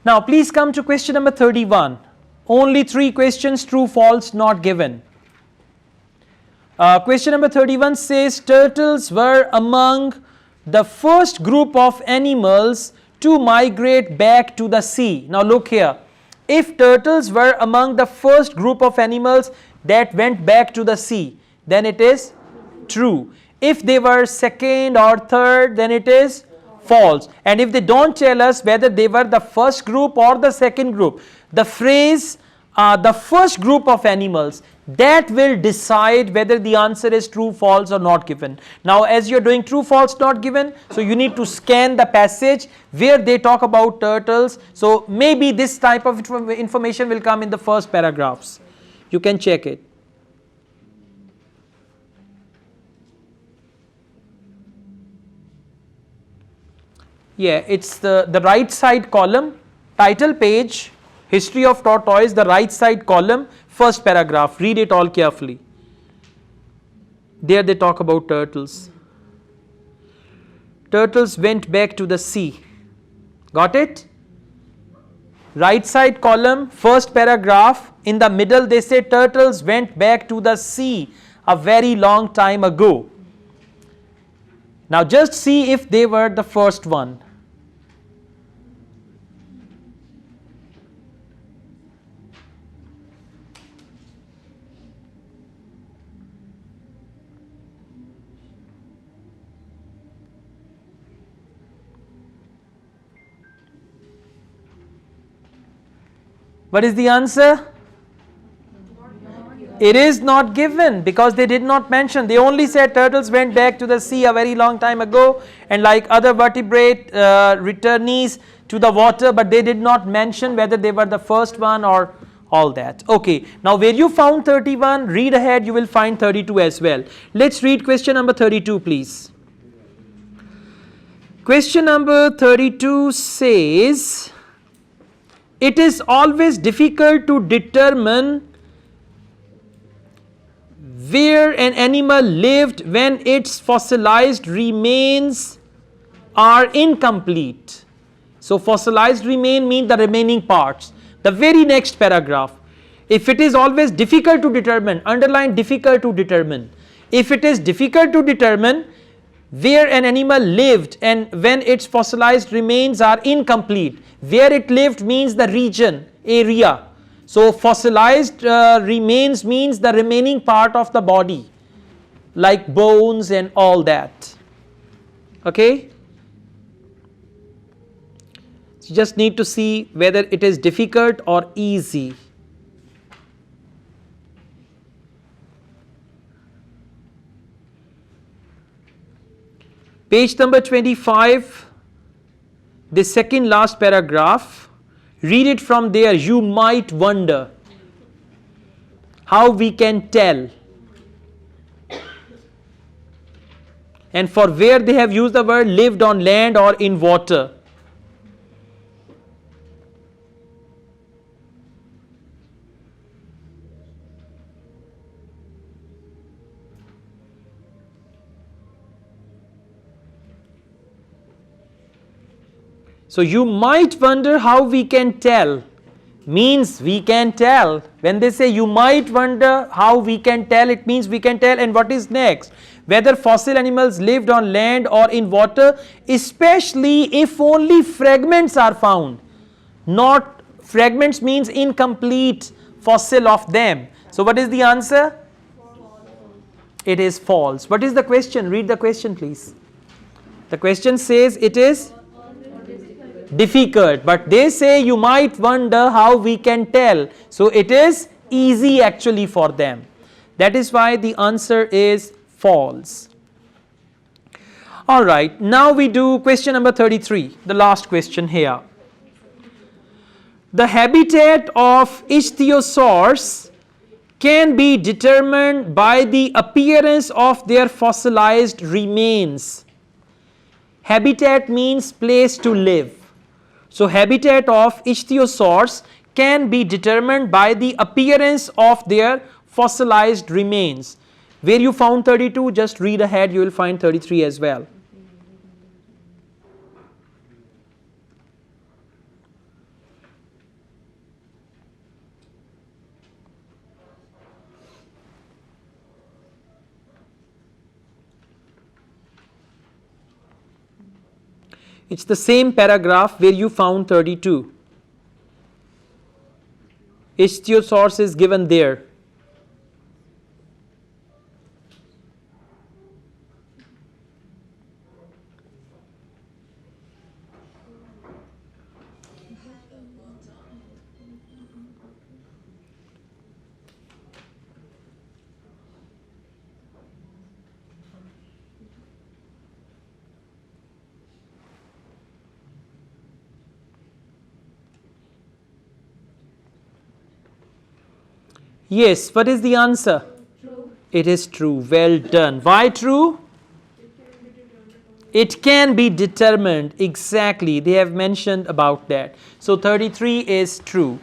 Now please come to question number 31. Only 3 questions, true, false, not given. Question number 31 says turtles were among the first group of animals to migrate back to the sea. Now look here, if turtles were among the first group of animals that went back to the sea, then it is true. If they were second or third, then it is false. And if they don't tell us whether they were the first group or the second group, the phrase the first group of animals, that will decide whether the answer is true, false or not given. Now as you are doing true, false, not given, so you need to scan the passage where they talk about turtles. So maybe this type of information will come in the first paragraphs. You can check it. Yeah, it's the right side column, title page, history of tortoise, the right side column, first paragraph. Read it all carefully. There they talk about turtles. Turtles went back to the sea. Got it? Right side column, first paragraph. In the middle they say turtles went back to the sea a very long time ago. Now just see if they were the first one. What is the answer? It is not given because they did not mention. They only said turtles went back to the sea a very long time ago and like other vertebrate returnees to the water, but they did not mention whether they were the first one or all that. Okay, now where you found 31, read ahead, you will find 32 as well. Let's read question number 32 please. Question number 32 says, it is always difficult to determine where an animal lived when its fossilized remains are incomplete. So fossilized remain mean the remaining parts. The very next paragraph, if it is always difficult to determine, underline difficult to determine. If it is difficult to determine where an animal lived and when its fossilized remains are incomplete, where it lived means the region, area. So fossilized remains means the remaining part of the body, like bones and all that. Okay? So you just need to see whether it is difficult or easy. Page number 25, the second last paragraph, read it from there. You might wonder how we can tell. And for where they have used the word lived on land or in water. So you might wonder how we can tell, means we can tell. When they say you might wonder how we can tell, it means we can tell. And what is next? Whether fossil animals lived on land or in water, especially if only fragments are found. Not fragments means incomplete fossil of them. So what is the answer? It is false. What is the question? Read the question please. The question says it is difficult, but they say you might wonder how we can tell. So it is easy actually for them. That is why the answer is false. Alright, now we do question number 33, the last question here. The habitat of ichthyosaurs can be determined by the appearance of their fossilized remains. Habitat means place to live. So habitat of ichthyosaurs can be determined by the appearance of their fossilized remains. Where you found 32, just read ahead, you will find 33 as well. It's the same paragraph where you found 32. Ichthyosaurus is given there. Yes, what is the answer? True. It is true. Well done. Why true? It can be determined. Exactly. They have mentioned about that. So 33 is true.